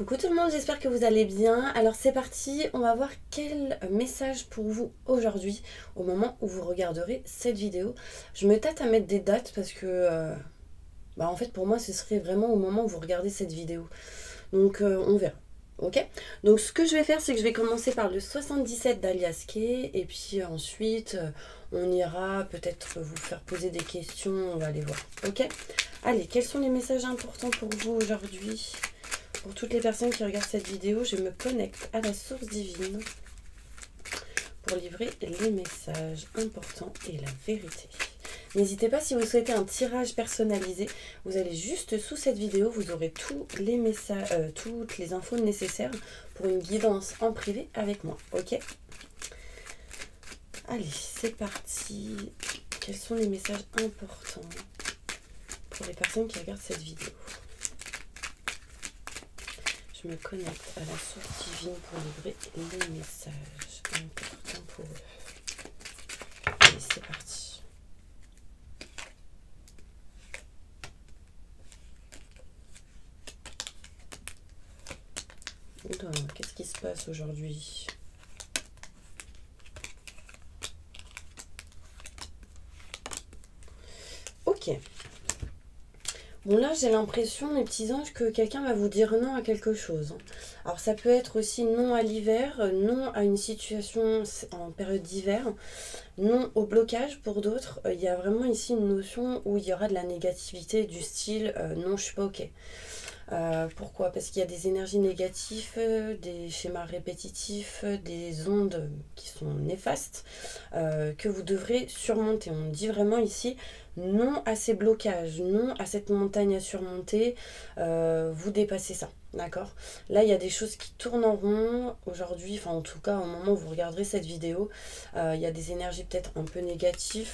Coucou tout le monde, j'espère que vous allez bien. Alors c'est parti, on va voir quel message pour vous aujourd'hui au moment où vous regarderez cette vidéo. Je me tâte à mettre des dates parce que en fait pour moi ce serait vraiment au moment où vous regardez cette vidéo. Donc on verra. Ok, donc ce que je vais faire, c'est que je vais commencer par le 77 d'Alias Kay et puis ensuite on ira peut-être vous faire poser des questions, on va aller voir. Ok, allez, quels sont les messages importants pour vous aujourd'hui? Pour toutes les personnes qui regardent cette vidéo, je me connecte à la source divine pour livrer les messages importants et la vérité. N'hésitez pas, si vous souhaitez un tirage personnalisé, vous allez juste sous cette vidéo, vous aurez tous les messages, toutes les infos nécessaires pour une guidance en privé avec moi. Ok? Allez, c'est parti. Quels sont les messages importants pour les personnes qui regardent cette vidéo? Je me connecte à la source divine pour livrer les messages importants pour eux. Allez, c'est parti. Oula, qu'est-ce qui se passe aujourd'hui? Ok. Bon là j'ai l'impression, mes petits anges, que quelqu'un va vous dire non à quelque chose. Alors ça peut être aussi non à l'hiver, non à une situation en période d'hiver, non au blocage pour d'autres. Il y a vraiment ici une notion où il y aura de la négativité du style non je suis pas ok. Pourquoi? Parce qu'il y a des énergies négatives, des schémas répétitifs, des ondes qui sont néfastes que vous devrez surmonter. On dit vraiment ici non à ces blocages, non à cette montagne à surmonter, vous dépassez ça, d'accord? Là, il y a des choses qui tournent en rond aujourd'hui, enfin en tout cas au moment où vous regarderez cette vidéo, il y a des énergies peut-être un peu négatives.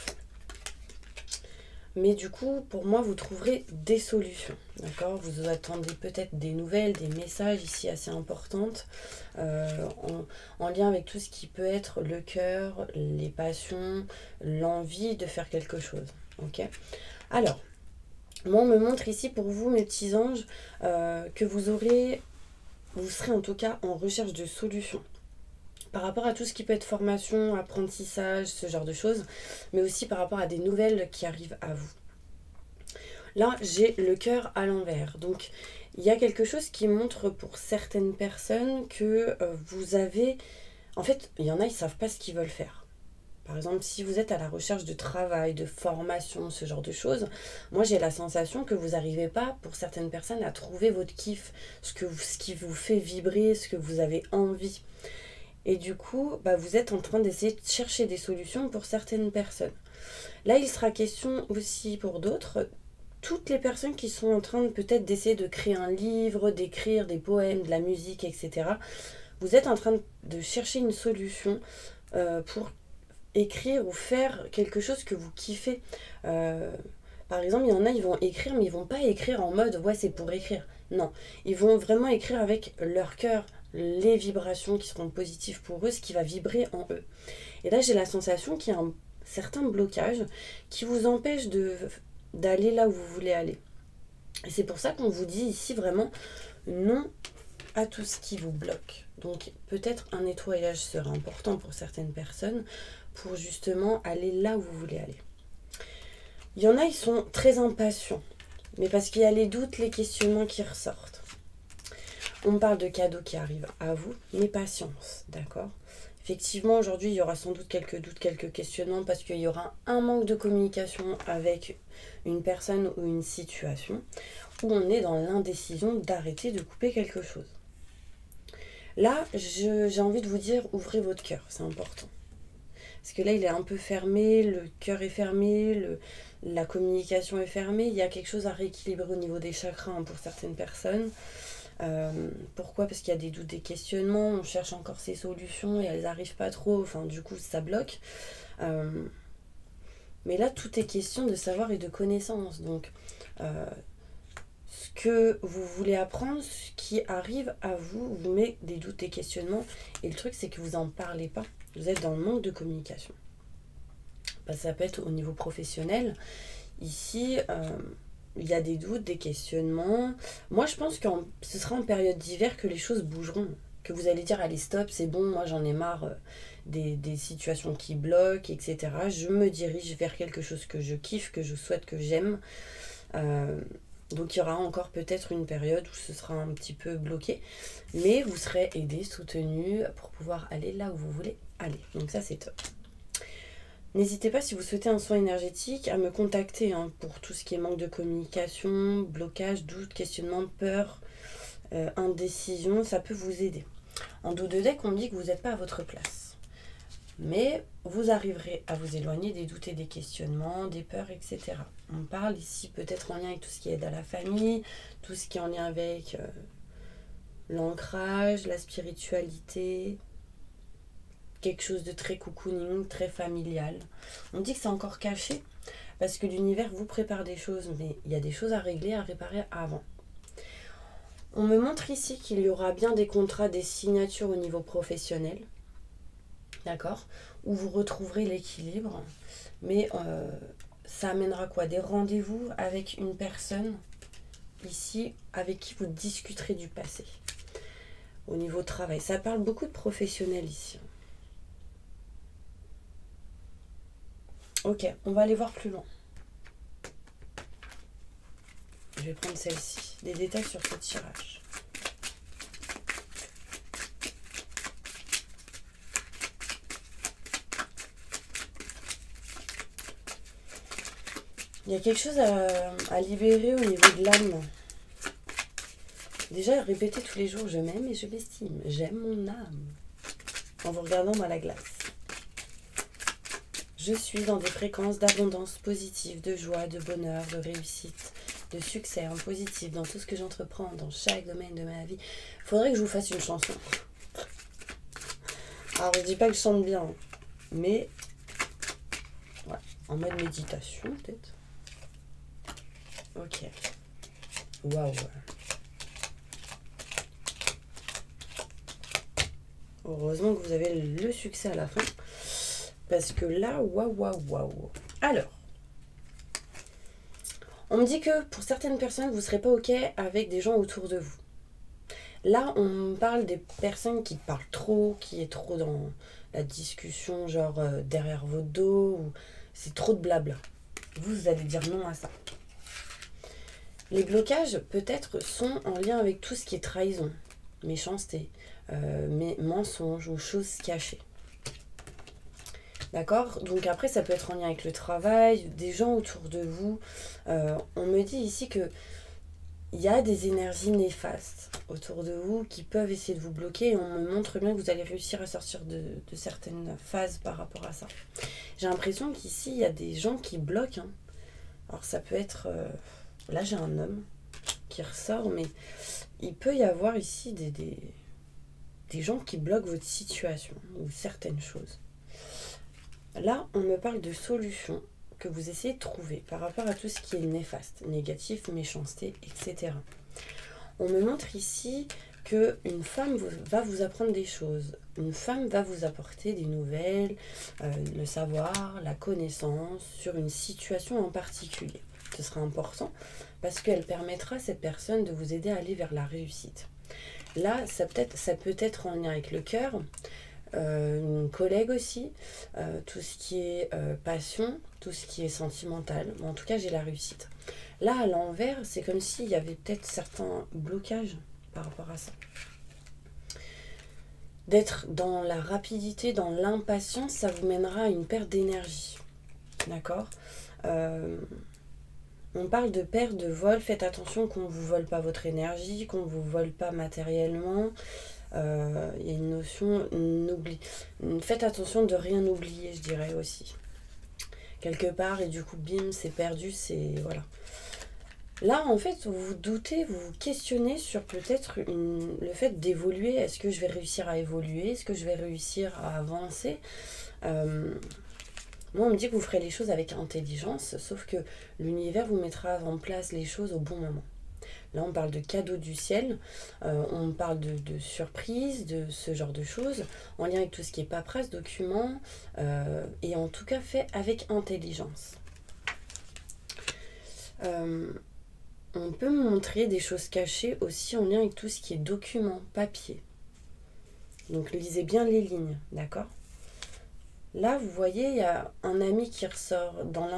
Mais du coup, pour moi, vous trouverez des solutions, d'accord? Vous attendez peut-être des nouvelles, des messages ici assez importantes, en lien avec tout ce qui peut être le cœur, les passions, l'envie de faire quelque chose, ok? Alors, moi, on me montre ici pour vous, mes petits anges, que vous serez en tout cas en recherche de solutions. Par rapport à tout ce qui peut être formation, apprentissage, ce genre de choses, mais aussi par rapport à des nouvelles qui arrivent à vous. Là, j'ai le cœur à l'envers. Donc, il y a quelque chose qui montre pour certaines personnes que vous avez... En fait, il y en a, ils ne savent pas ce qu'ils veulent faire. Par exemple, si vous êtes à la recherche de travail, de formation, ce genre de choses, moi j'ai la sensation que vous n'arrivez pas, pour certaines personnes, à trouver votre kiff, ce qui vous fait vibrer, ce que vous avez envie. Et du coup, vous êtes en train d'essayer de chercher des solutions pour certaines personnes. Là, il sera question aussi pour d'autres, toutes les personnes qui sont en train de peut-être d'essayer de créer un livre, d'écrire des poèmes, de la musique, etc. Vous êtes en train de chercher une solution pour écrire ou faire quelque chose que vous kiffez. Par exemple, il y en a, ils vont écrire, mais ils vont pas écrire en mode « ouais, c'est pour écrire ». Non, ils vont vraiment écrire avec leur cœur, les vibrations qui seront positives pour eux, ce qui va vibrer en eux. Et là, j'ai la sensation qu'il y a un certain blocage qui vous empêche d'aller là où vous voulez aller. Et c'est pour ça qu'on vous dit ici vraiment non à tout ce qui vous bloque. Donc peut-être un nettoyage sera important pour certaines personnes pour justement aller là où vous voulez aller. Il y en a, ils sont très impatients, mais parce qu'il y a les doutes, les questionnements qui ressortent. On parle de cadeaux qui arrivent à vous, mais patience, d'accord? Effectivement, aujourd'hui, il y aura sans doute quelques doutes, quelques questionnements parce qu'il y aura un manque de communication avec une personne ou une situation où on est dans l'indécision d'arrêter de couper quelque chose. Là, j'ai envie de vous dire, ouvrez votre cœur, c'est important. Parce que là, il est un peu fermé, le cœur est fermé, la communication est fermée. Il y a quelque chose à rééquilibrer au niveau des chakras pour certaines personnes. Pourquoi? Parce qu'il y a des doutes, des questionnements, on cherche encore ces solutions et elles n'arrivent pas trop, enfin du coup ça bloque. Mais là, tout est question de savoir et de connaissance. Donc, ce que vous voulez apprendre, ce qui arrive à vous, vous met des doutes et questionnements. Et le truc, c'est que vous n'en parlez pas. Vous êtes dans le manque de communication. Ça peut être au niveau professionnel. Ici, il y a des doutes, des questionnements. Moi, je pense que ce sera en période d'hiver que les choses bougeront. Que vous allez dire, allez, stop, c'est bon, moi j'en ai marre des situations qui bloquent, etc. Je me dirige vers quelque chose que je kiffe, que je souhaite, que j'aime. Donc il y aura encore peut-être une période où ce sera un petit peu bloqué. Mais vous serez aidé, soutenu pour pouvoir aller là où vous voulez aller. Donc ça, c'est top. N'hésitez pas, si vous souhaitez un soin énergétique, à me contacter pour tout ce qui est manque de communication, blocage, doute, questionnement, peur, indécision, ça peut vous aider. En dos de deck, on me dit que vous n'êtes pas à votre place. Mais vous arriverez à vous éloigner des doutes et des questionnements, des peurs, etc. On parle ici peut-être en lien avec tout ce qui aide à la famille, tout ce qui est en lien avec l'ancrage, la spiritualité, quelque chose de très cocooning, très familial. On dit que c'est encore caché parce que l'univers vous prépare des choses, mais il y a des choses à régler, à réparer avant. On me montre ici qu'il y aura bien des contrats, des signatures au niveau professionnel, d'accord, où vous retrouverez l'équilibre, mais ça amènera quoi? Des rendez-vous avec une personne ici avec qui vous discuterez du passé. Au niveau travail, ça parle beaucoup de professionnels ici. Ok, on va aller voir plus loin. Je vais prendre celle-ci. Des détails sur ce tirage. Il y a quelque chose à libérer au niveau de l'âme. Déjà, répétez tous les jours, je m'aime et je m'estime. J'aime mon âme. En vous regardant dans la glace. Je suis dans des fréquences d'abondance positive, de joie, de bonheur, de réussite, de succès en positif dans tout ce que j'entreprends, dans chaque domaine de ma vie. Faudrait que je vous fasse une chanson. Alors, je dis pas que je chante bien, mais ouais, en mode méditation peut-être. Ok. Waouh. Heureusement que vous avez le succès à la fin. Parce que là, waouh. Alors, on me dit que pour certaines personnes, vous ne serez pas OK avec des gens autour de vous. Là, on parle des personnes qui parlent trop, qui est trop dans la discussion, genre derrière votre dos, ou c'est trop de blabla. Vous allez dire non à ça. Les blocages, peut-être, sont en lien avec tout ce qui est trahison, méchanceté, mensonges ou choses cachées. D'accord? Donc après, ça peut être en lien avec le travail, des gens autour de vous. On me dit ici que il y a des énergies néfastes autour de vous qui peuvent essayer de vous bloquer. Et on me montre bien que vous allez réussir à sortir de certaines phases par rapport à ça. J'ai l'impression qu'ici, il y a des gens qui bloquent. Alors ça peut être... là, j'ai un homme qui ressort, mais il peut y avoir ici des gens qui bloquent votre situation ou certaines choses. Là, on me parle de solutions que vous essayez de trouver par rapport à tout ce qui est néfaste, négatif, méchanceté, etc. On me montre ici qu'une femme va vous apprendre des choses. Une femme va vous apporter des nouvelles, le savoir, la connaissance sur une situation en particulier. Ce sera important parce qu'elle permettra à cette personne de vous aider à aller vers la réussite. Là, ça peut être en lien avec le cœur, une collègue aussi, tout ce qui est passion, tout ce qui est sentimental. En tout cas, j'ai la réussite. Là, à l'envers, c'est comme s'il y avait peut-être certains blocages par rapport à ça. D'être dans la rapidité, dans l'impatience, ça vous mènera à une perte d'énergie. D'accord ? On parle de perte, de vol. Faites attention qu'on ne vous vole pas votre énergie, qu'on ne vous vole pas matériellement. Il y a une notion, faites attention de rien oublier, je dirais aussi. Quelque part, et du coup, bim, c'est perdu, c'est... Voilà. Là, en fait, vous vous doutez, vous vous questionnez sur peut-être le fait d'évoluer. Est-ce que je vais réussir à évoluer? Est-ce que je vais réussir à avancer? Moi, on me dit que vous ferez les choses avec intelligence, sauf que l'univers vous mettra en place les choses au bon moment. Là, on parle de cadeaux du ciel, on parle de surprises, de ce genre de choses, en lien avec tout ce qui est paperasse, documents, et en tout cas fait avec intelligence. On peut me montrer des choses cachées aussi en lien avec tout ce qui est documents, papier. Donc lisez bien les lignes, d'accord? Là, vous voyez, il y a un ami qui ressort dans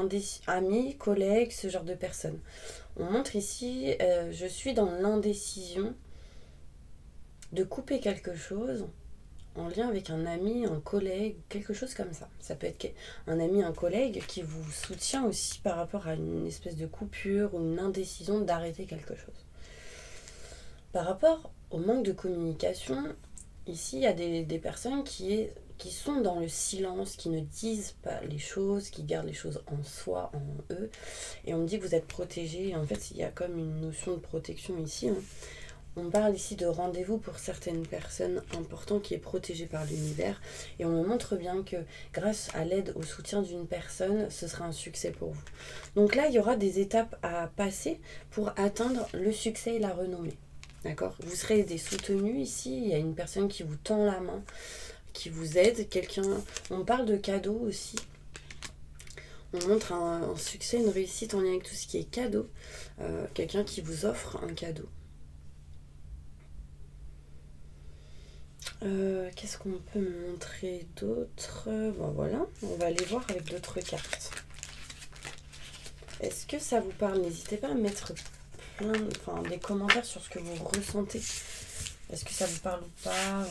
ami, collègue, ce genre de personnes. On montre ici, je suis dans l'indécision de couper quelque chose en lien avec un ami, un collègue, quelque chose comme ça. Ça peut être un ami, un collègue qui vous soutient aussi par rapport à une espèce de coupure ou une indécision d'arrêter quelque chose. Par rapport au manque de communication, ici, il y a des personnes qui sont dans le silence, qui ne disent pas les choses, qui gardent les choses en soi, en eux. Et on me dit que vous êtes protégé. En fait, il y a comme une notion de protection ici. On parle ici de rendez-vous pour certaines personnes importantes qui est protégée par l'univers. Et on me montre bien que grâce à l'aide, au soutien d'une personne, ce sera un succès pour vous. Donc là, il y aura des étapes à passer pour atteindre le succès et la renommée. D'accord? Vous serez aidé, soutenu ici. Il y a une personne qui vous tend la main, qui vous aide. Quelqu'un. On parle de cadeaux aussi. On montre un succès, une réussite en lien avec tout ce qui est cadeau. Quelqu'un qui vous offre un cadeau. Qu'est-ce qu'on peut me montrer d'autre? Bon voilà, on va aller voir avec d'autres cartes. Est-ce que ça vous parle? N'hésitez pas à mettre des commentaires sur ce que vous ressentez. Est-ce que ça vous parle ou pas?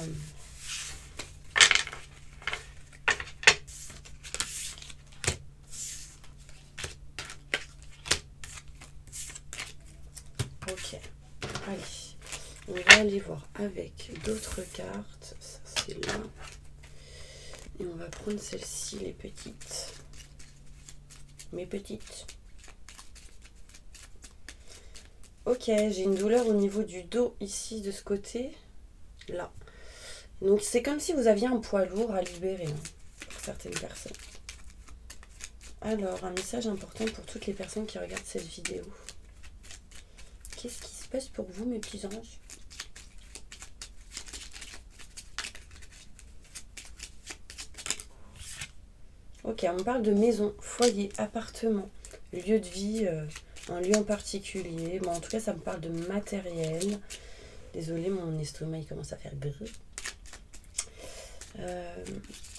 Ok, allez. On va aller voir avec d'autres cartes. Ça, c'est là. Et on va prendre celle-ci, les petites. Mes petites. Ok, j'ai une douleur au niveau du dos, ici, de ce côté. Là. Donc, c'est comme si vous aviez un poids lourd à libérer, hein, pour certaines personnes. Alors, un message important pour toutes les personnes qui regardent cette vidéo. Qu'est-ce qui se passe pour vous, mes petits anges? Ok, on parle de maison, foyer, appartement, lieu de vie, un lieu en particulier. Bon, en tout cas, ça me parle de matériel. Désolée, mon estomac il commence à faire grrr.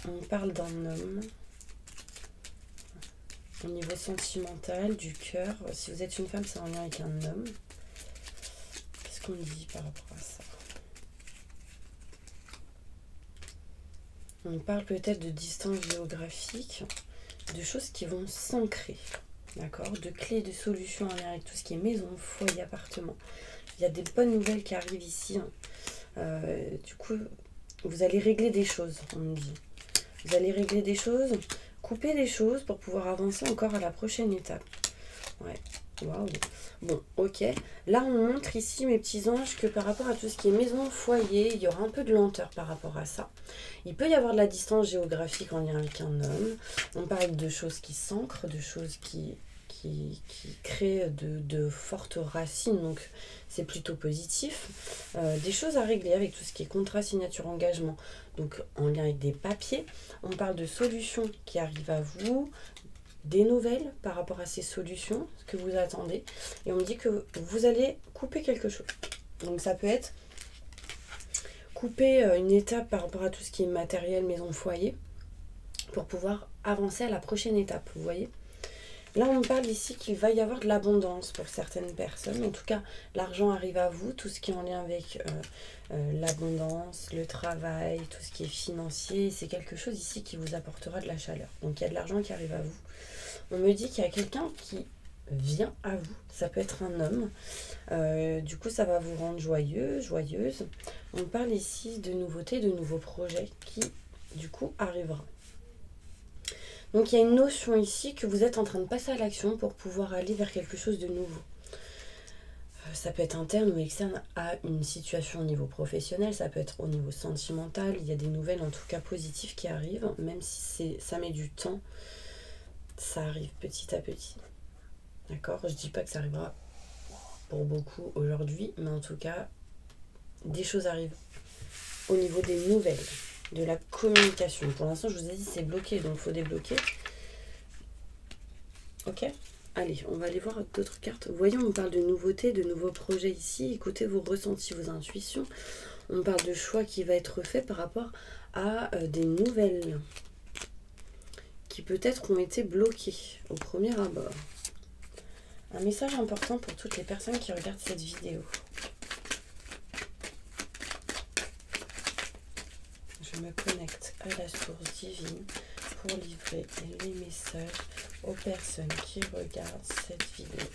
On parle d'un homme. Au niveau sentimental, du cœur. Si vous êtes une femme, c'est en lien avec un homme. Qu'est-ce qu'on dit par rapport à ça? On parle peut-être de distance géographique, de choses qui vont s'ancrer, d'accord? De clés, de solutions en lien avec tout ce qui est maison, foyer, appartement. Il y a des bonnes nouvelles qui arrivent ici. Du coup, vous allez régler des choses, on me dit. Vous allez régler des choses, couper des choses pour pouvoir avancer encore à la prochaine étape. Ouais, waouh. Bon, ok. Là, on montre ici, mes petits anges, que par rapport à tout ce qui est maison, foyer, il y aura un peu de lenteur par rapport à ça. Il peut y avoir de la distance géographique en lien avec un homme. On parle de choses qui s'ancrent, de choses qui créent de fortes racines, donc c'est plutôt positif. Des choses à régler avec tout ce qui est contrat, signature, engagement, donc en lien avec des papiers. On parle de solutions qui arrivent à vous, des nouvelles par rapport à ces solutions, ce que vous attendez. Et on me dit que vous allez couper quelque chose. Donc ça peut être couper une étape par rapport à tout ce qui est matériel, maison, foyer, pour pouvoir avancer à la prochaine étape, vous voyez. Là, on me parle ici qu'il va y avoir de l'abondance pour certaines personnes. En tout cas, l'argent arrive à vous, tout ce qui est en lien avec l'abondance, le travail, tout ce qui est financier. C'est quelque chose ici qui vous apportera de la chaleur. Donc, il y a de l'argent qui arrive à vous. On me dit qu'il y a quelqu'un qui vient à vous. Ça peut être un homme. Du coup, ça va vous rendre joyeux, joyeuse. On parle ici de nouveautés, de nouveaux projets qui, du coup, arriveront. Donc, il y a une notion ici que vous êtes en train de passer à l'action pour pouvoir aller vers quelque chose de nouveau. Ça peut être interne ou externe à une situation au niveau professionnel, ça peut être au niveau sentimental. Il y a des nouvelles, en tout cas positives, qui arrivent, même si ça met du temps. Ça arrive petit à petit. D'accord? Je ne dis pas que ça arrivera pour beaucoup aujourd'hui, mais en tout cas, des choses arrivent au niveau des nouvelles, de la communication. Pour l'instant, je vous ai dit, c'est bloqué, donc il faut débloquer. Ok? Allez, on va aller voir d'autres cartes. Vous voyez, on parle de nouveautés, de nouveaux projets ici. Écoutez vos ressentis, vos intuitions. On parle de choix qui va être fait par rapport à des nouvelles qui peut-être ont été bloquées au premier abord. Un message important pour toutes les personnes qui regardent cette vidéo. Je me connecte à la source divine pour livrer les messages aux personnes qui regardent cette vidéo.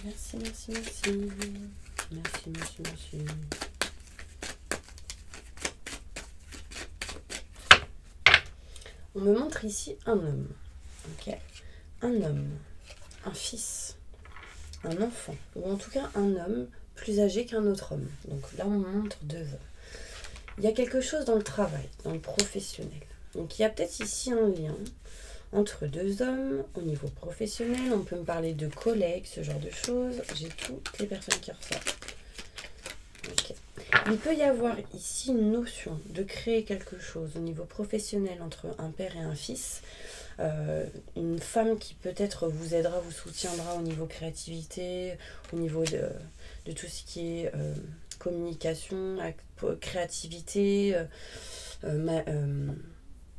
Merci, merci, merci. Merci, merci, merci. On me montre ici un homme. Ok, un homme, un fils, un enfant, ou en tout cas un homme plus âgé qu'un autre homme. Donc là, on montre deux hommes. Il y a quelque chose dans le travail, dans le professionnel. Donc il y a peut-être ici un lien entre deux hommes au niveau professionnel. On peut me parler de collègues, ce genre de choses. J'ai toutes les personnes qui ressortent. Okay. Il peut y avoir ici une notion de créer quelque chose au niveau professionnel entre un père et un fils. Une femme qui peut-être vous aidera, vous soutiendra au niveau créativité, au niveau de tout ce qui est communication, créativité,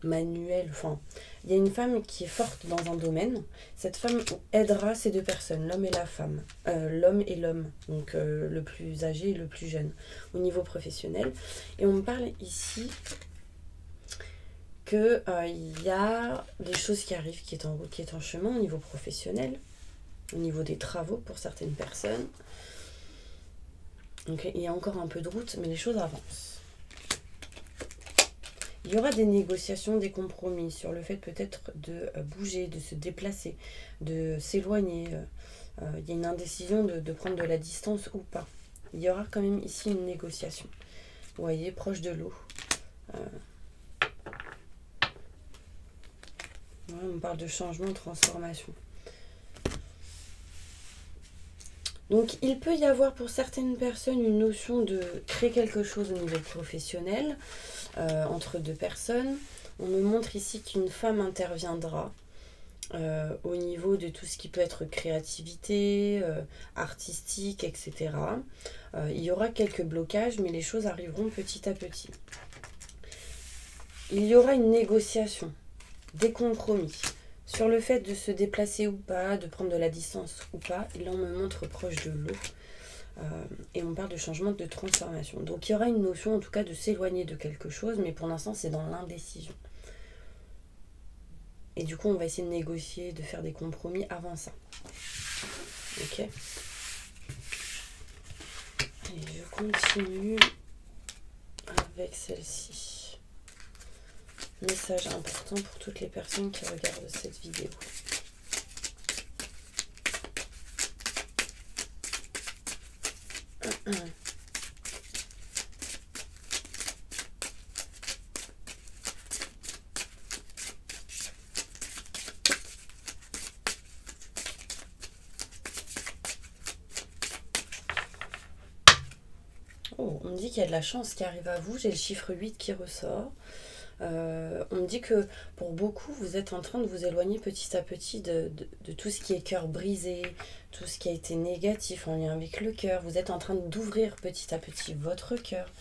manuel. Enfin, il y a une femme qui est forte dans un domaine. Cette femme aidera ces deux personnes, l'homme et la femme, l'homme et l'homme, donc le plus âgé et le plus jeune, au niveau professionnel. Et on me parle ici que y a des choses qui arrivent, qui est en route, qui est en chemin au niveau professionnel, au niveau des travaux pour certaines personnes. Donc il y a encore un peu de route, mais les choses avancent. Il y aura des négociations, des compromis sur le fait peut-être de bouger, de se déplacer, de s'éloigner. Il y a une indécision de prendre de la distance ou pas. Il y aura quand même ici une négociation. Vous voyez, proche de l'eau. On parle de changement, de transformation. Donc, il peut y avoir pour certaines personnes une notion de créer quelque chose au niveau professionnel entre deux personnes. On me montre ici qu'une femme interviendra au niveau de tout ce qui peut être créativité, artistique, etc. Il y aura quelques blocages, mais les choses arriveront petit à petit. Il y aura une négociation, des compromis sur le fait de se déplacer ou pas, de prendre de la distance ou pas. Là, on me montre proche de l'eau. Et on parle de changement, de transformation. Donc, il y aura une notion, en tout cas, de s'éloigner de quelque chose, mais pour l'instant, c'est dans l'indécision. Et du coup, on va essayer de négocier, de faire des compromis avant ça. Ok. Et je continue avec celle-ci. Message important pour toutes les personnes qui regardent cette vidéo. Oh, on me dit qu'il y a de la chance qui arrive à vous. J'ai le chiffre 8 qui ressort. On me dit que pour beaucoup, vous êtes en train de vous éloigner petit à petit de tout ce qui est cœur brisé, tout ce qui a été négatif en lien avec le cœur. Vous êtes en train d'ouvrir petit à petit votre cœur.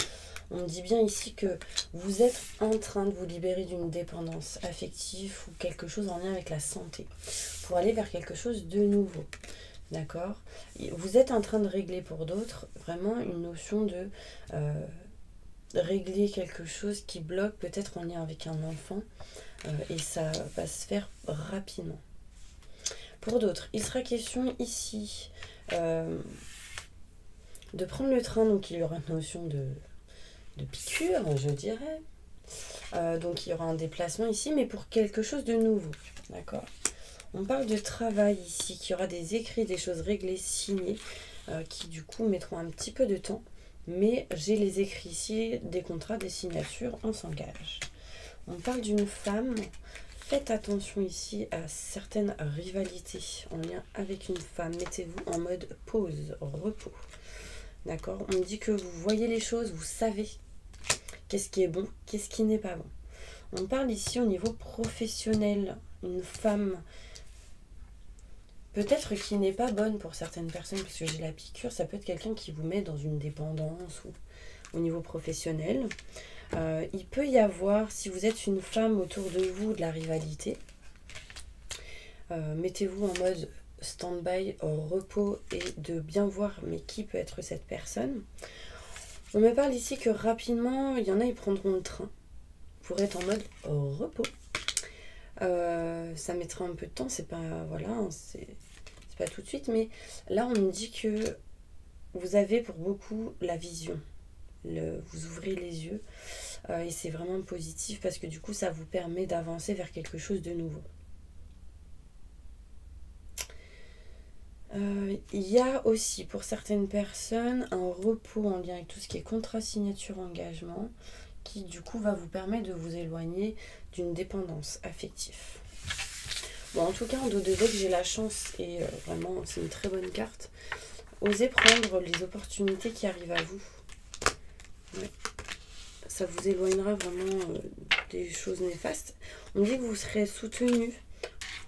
On me dit bien ici que vous êtes en train de vous libérer d'une dépendance affective ou quelque chose en lien avec la santé pour aller vers quelque chose de nouveau. D'accord ? Vous êtes en train de régler pour d'autres vraiment une notion de régler quelque chose qui bloque peut-être en lien avec un enfant et ça va se faire rapidement. Pour d'autres, il sera question ici de prendre le train, donc il y aura une notion de piqûre, je dirais. Donc il y aura un déplacement ici, mais pour quelque chose de nouveau. D'accord ? On parle de travail ici, qu'il y aura des écrits, des choses réglées, signées, qui du coup mettront un petit peu de temps. Mais j'ai les écrits ici, des contrats, des signatures, on s'engage. On parle d'une femme. Faites attention ici à certaines rivalités en lien avec une femme. Mettez-vous en mode pause, repos. D'accord ? On me dit que vous voyez les choses, vous savez qu'est-ce qui est bon, qu'est-ce qui n'est pas bon. On parle ici au niveau professionnel. Une femme, peut-être qui n'est pas bonne pour certaines personnes, puisque j'ai la piqûre, ça peut être quelqu'un qui vous met dans une dépendance ou au niveau professionnel. Il peut y avoir, si vous êtes une femme autour de vous, de la rivalité. Mettez-vous en mode stand-by, repos, et de bien voir mais qui peut être cette personne. On me parle ici que rapidement, il y en a, ils prendront le train pour être en mode repos. Ça mettra un peu de temps, c'est pas, voilà, c'est pas tout de suite, mais là on me dit que vous avez pour beaucoup la vision. Vous ouvrez les yeux et c'est vraiment positif parce que du coup ça vous permet d'avancer vers quelque chose de nouveau. Il y a aussi pour certaines personnes un repos en lien avec tout ce qui est contrat, signature, engagement, qui du coup va vous permettre de vous éloigner d'une dépendance affective. Bon, en tout cas en dos de deck j'ai la chance et vraiment c'est une très bonne carte. Osez prendre les opportunités qui arrivent à vous. Ouais. Ça vous éloignera vraiment des choses néfastes. On dit que vous serez soutenu,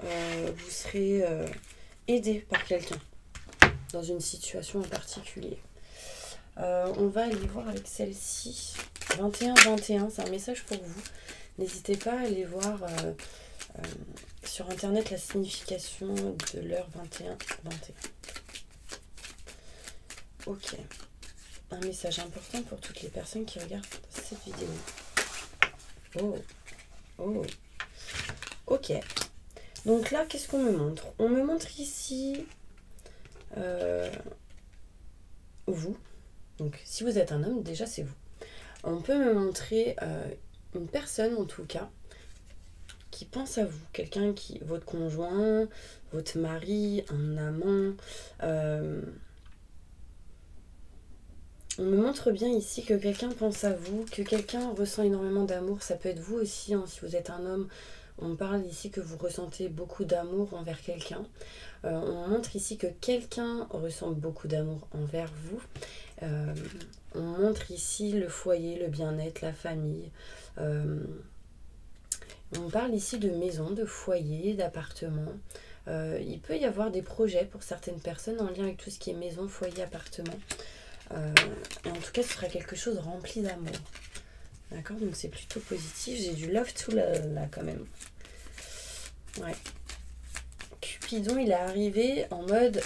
vous serez aidé par quelqu'un dans une situation en particulier. On va aller voir avec celle-ci. 21-21, c'est un message pour vous. N'hésitez pas à aller voir sur internet la signification de l'heure 21-21. Ok. Un message important pour toutes les personnes qui regardent cette vidéo. Oh. Oh. Ok. Donc là, qu'est-ce qu'on me montre? On me montre ici vous. Donc si vous êtes un homme, déjà c'est vous. On peut me montrer une personne en tout cas qui pense à vous. Quelqu'un qui, votre conjoint, votre mari, un amant. On me montre bien ici que quelqu'un pense à vous, que quelqu'un ressent énormément d'amour. Ça peut être vous aussi, hein, si vous êtes un homme. On parle ici que vous ressentez beaucoup d'amour envers quelqu'un. On montre ici que quelqu'un ressent beaucoup d'amour envers vous. On montre ici le foyer, le bien-être, la famille. On parle ici de maison, de foyer, d'appartement. Il peut y avoir des projets pour certaines personnes en lien avec tout ce qui est maison, foyer, appartement. Et en tout cas, ce sera quelque chose rempli d'amour. D'accord? Donc c'est plutôt positif. J'ai du love to love là quand même. Ouais. Cupidon, il est arrivé en mode...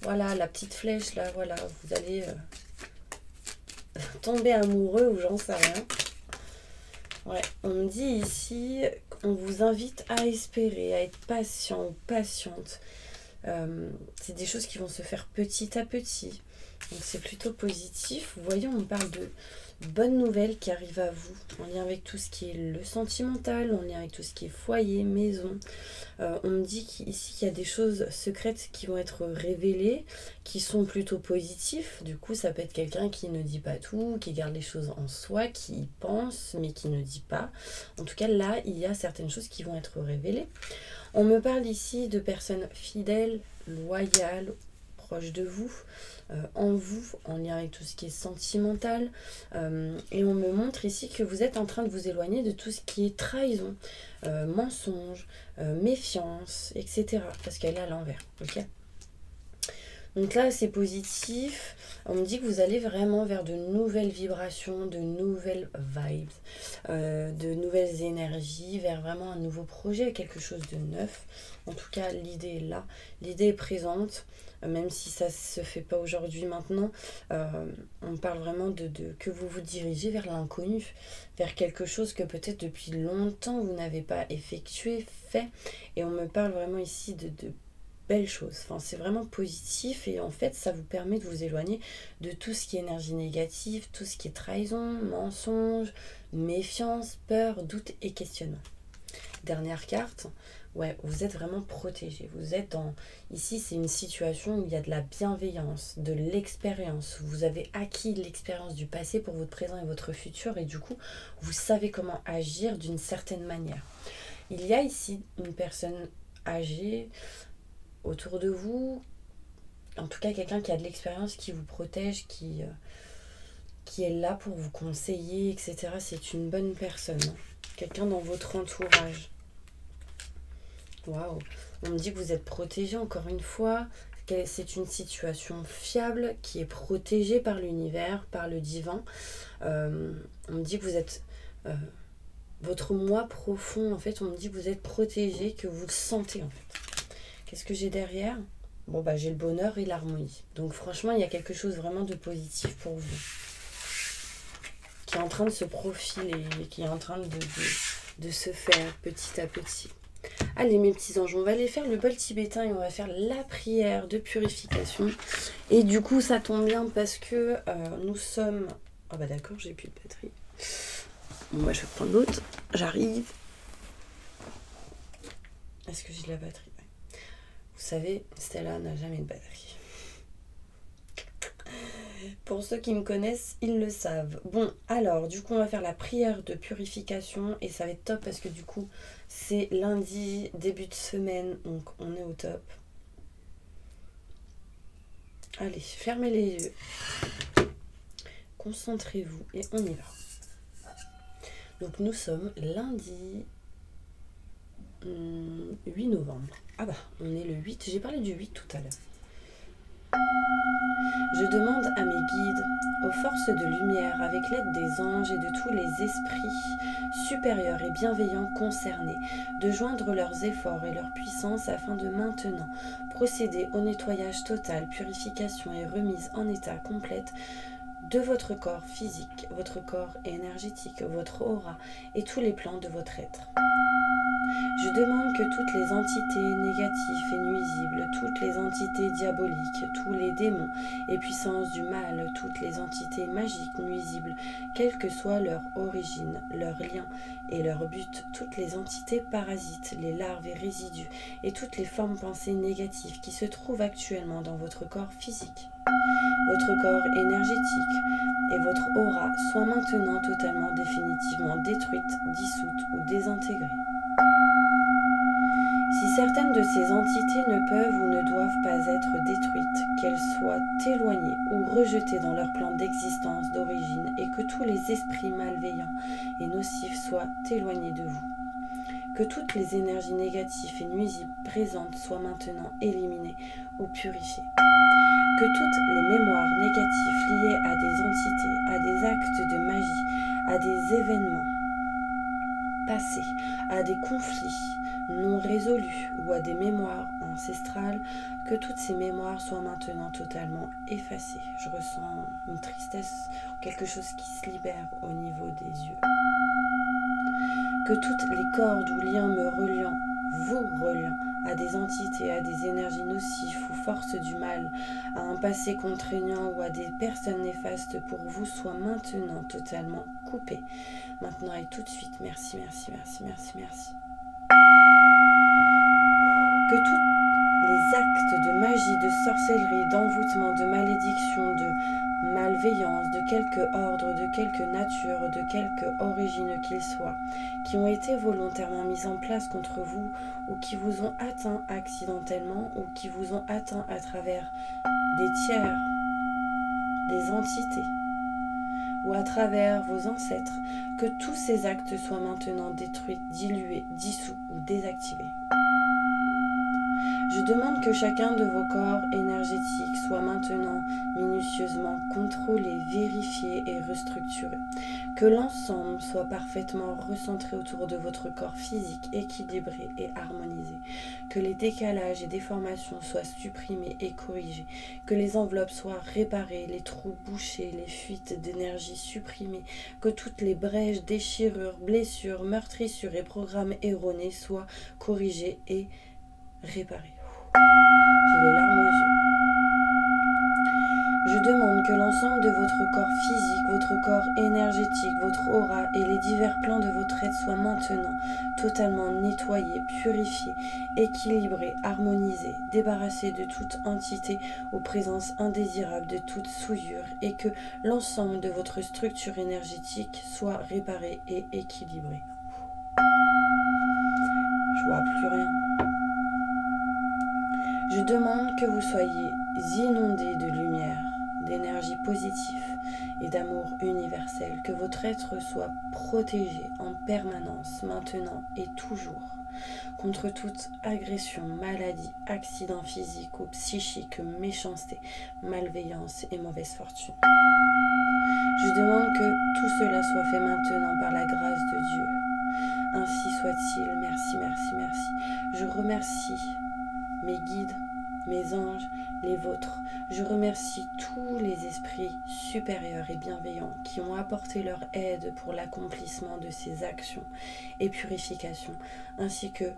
voilà, la petite flèche là, voilà. Vous allez tomber amoureux ou j'en sais rien. Ouais, on me dit ici qu'on vous invite à espérer, à être patient ou patiente. C'est des choses qui vont se faire petit à petit. Donc c'est plutôt positif. Vous voyez, on parle de bonnes nouvelles qui arrivent à vous en lien avec tout ce qui est le sentimental, en lien avec tout ce qui est foyer, maison. On me dit qu'ici il y a des choses secrètes qui vont être révélées, qui sont plutôt positifs. Du coup, ça peut être quelqu'un qui ne dit pas tout, qui garde les choses en soi, qui y pense, mais qui ne dit pas. En tout cas, là, il y a certaines choses qui vont être révélées. On me parle ici de personnes fidèles, loyales, proches de vous, en lien avec tout ce qui est sentimental. Et on me montre ici que vous êtes en train de vous éloigner de tout ce qui est trahison, mensonge, méfiance, etc. Parce qu'elle est à l'envers, ok? Donc là, c'est positif. On me dit que vous allez vraiment vers de nouvelles vibrations, de nouvelles vibes, de nouvelles énergies, vers vraiment un nouveau projet, quelque chose de neuf. En tout cas, l'idée est là. L'idée est présente, même si ça ne se fait pas aujourd'hui, maintenant. On parle vraiment que vous vous dirigez vers l'inconnu, vers quelque chose que peut-être depuis longtemps vous n'avez pas effectué, fait. Et on me parle vraiment ici de belle chose. Enfin, c'est vraiment positif et en fait ça vous permet de vous éloigner de tout ce qui est énergie négative, tout ce qui est trahison, mensonge, méfiance, peur, doute et questionnement. Dernière carte, ouais, vous êtes vraiment protégé. Vous êtes dans... Ici, c'est une situation où il y a de la bienveillance, de l'expérience. Vous avez acquis l'expérience du passé pour votre présent et votre futur et du coup, vous savez comment agir d'une certaine manière. Il y a ici une personne âgée autour de vous, en tout cas quelqu'un qui a de l'expérience, qui vous protège, qui qui est là pour vous conseiller, etc. C'est une bonne personne. Quelqu'un dans votre entourage. Waouh. On me dit que vous êtes protégé encore une fois. C'est une situation fiable qui est protégée par l'univers, par le divin. On me dit que vous êtes... votre moi profond, en fait, on me dit que vous êtes protégé, que vous le sentez, en fait. Qu'est-ce que j'ai derrière? Bon, bah, j'ai le bonheur et l'harmonie. Donc, franchement, il y a quelque chose vraiment de positif pour vous. Qui est en train de se profiler, qui est en train de se faire petit à petit. Allez, mes petits anges, on va aller faire le bol tibétain et on va faire la prière de purification. Et du coup, ça tombe bien parce que nous sommes... Ah bah d'accord, j'ai plus de batterie. Bon, bah, je vais prendre l'autre. J'arrive. Est-ce que j'ai de la batterie? Vous savez, Stella n'a jamais de batterie. Pour ceux qui me connaissent, ils le savent. Bon, alors, du coup, on va faire la prière de purification. Et ça va être top parce que du coup, c'est lundi, début de semaine. Donc, on est au top. Allez, fermez les yeux. Concentrez-vous et on y va. Donc, nous sommes lundi 8 novembre. Ah bah, on est le 8. J'ai parlé du 8 tout à l'heure. Je demande à mes guides, aux forces de lumière, avec l'aide des anges et de tous les esprits supérieurs et bienveillants concernés, de joindre leurs efforts et leur puissance afin de maintenant procéder au nettoyage total, purification et remise en état complète de votre corps physique, votre corps énergétique, votre aura et tous les plans de votre être. Je demande que toutes les entités négatives et nuisibles, toutes les entités diaboliques, tous les démons et puissances du mal, toutes les entités magiques nuisibles, quelle que soit leur origine, leur lien et leur but, toutes les entités parasites, les larves et résidus et toutes les formes pensées négatives qui se trouvent actuellement dans votre corps physique, votre corps énergétique et votre aura soient maintenant totalement définitivement détruites, dissoutes ou désintégrées. Si certaines de ces entités ne peuvent ou ne doivent pas être détruites, qu'elles soient éloignées ou rejetées dans leur plan d'existence d'origine et que tous les esprits malveillants et nocifs soient éloignés de vous. Que toutes les énergies négatives et nuisibles présentes soient maintenant éliminées ou purifiées. Que toutes les mémoires négatives liées à des entités, à des actes de magie, à des événements passés, à des conflits non résolus ou à des mémoires ancestrales, que toutes ces mémoires soient maintenant totalement effacées. Je ressens une tristesse, quelque chose qui se libère au niveau des yeux. Que toutes les cordes ou liens me reliant, vous reliant, à des entités, à des énergies nocives ou forces du mal, à un passé contraignant ou à des personnes néfastes pour vous soient maintenant totalement coupées. Maintenant et tout de suite. Merci, merci, merci, merci, merci. Que tous les actes de magie, de sorcellerie, d'envoûtement, de malédiction, de malveillance, de quelque ordre, de quelque nature, de quelque origine qu'ils soient, qui ont été volontairement mis en place contre vous ou qui vous ont atteint accidentellement ou qui vous ont atteint à travers des tiers, des entités ou à travers vos ancêtres, que tous ces actes soient maintenant détruits, dilués, dissous ou désactivés. Je demande que chacun de vos corps énergétiques soit maintenant minutieusement contrôlé, vérifié et restructuré. Que l'ensemble soit parfaitement recentré autour de votre corps physique, équilibré et harmonisé. Que les décalages et déformations soient supprimés et corrigés. Que les enveloppes soient réparées, les trous bouchés, les fuites d'énergie supprimées. Que toutes les brèches, déchirures, blessures, meurtrissures et programmes erronés soient corrigés et réparés. J'ai les larmes aux yeux. Je demande que l'ensemble de votre corps physique, votre corps énergétique, votre aura et les divers plans de votre être soient maintenant totalement nettoyés, purifiés, équilibrés, harmonisés, débarrassés de toute entité ou présence indésirable, de toute souillure, et que l'ensemble de votre structure énergétique soit réparé et équilibré. Je vois plus rien. Je demande que vous soyez inondés de lumière, d'énergie positive et d'amour universel. Que votre être soit protégé en permanence, maintenant et toujours, contre toute agression, maladie, accident physique ou psychique, méchanceté, malveillance et mauvaise fortune. Je demande que tout cela soit fait maintenant par la grâce de Dieu. Ainsi soit-il. Merci, merci, merci. Je remercie mes guides, mes anges, les vôtres. Je remercie tous les esprits supérieurs et bienveillants qui ont apporté leur aide pour l'accomplissement de ces actions et purifications, ainsi que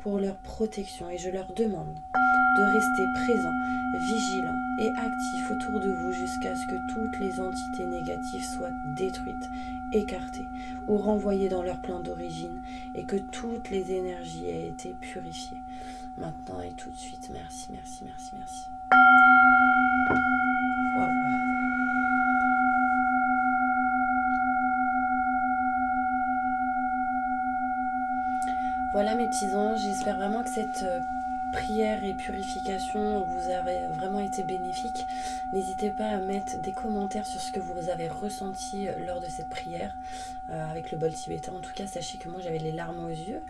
pour leur protection. Et je leur demande de rester présents, vigilants et actifs autour de vous jusqu'à ce que toutes les entités négatives soient détruites, écartées ou renvoyées dans leur plan d'origine et que toutes les énergies aient été purifiées. Maintenant et tout de suite. Merci, merci, merci, merci. Wow. Voilà mes petits anges, j'espère vraiment que cette prière et purification vous avez vraiment été bénéfique. N'hésitez pas à mettre des commentaires sur ce que vous avez ressenti lors de cette prière avec le bol tibétain. En tout cas, sachez que moi j'avais les larmes aux yeux,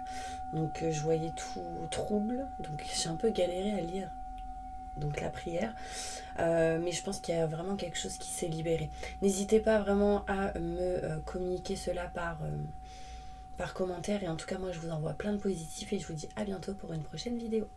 donc je voyais tout trouble, donc j'ai un peu galéré à lire donc la prière, mais je pense qu'il y a vraiment quelque chose qui s'est libéré. N'hésitez pas vraiment à me communiquer cela par commentaire, et en tout cas moi je vous envoie plein de positifs et je vous dis à bientôt pour une prochaine vidéo.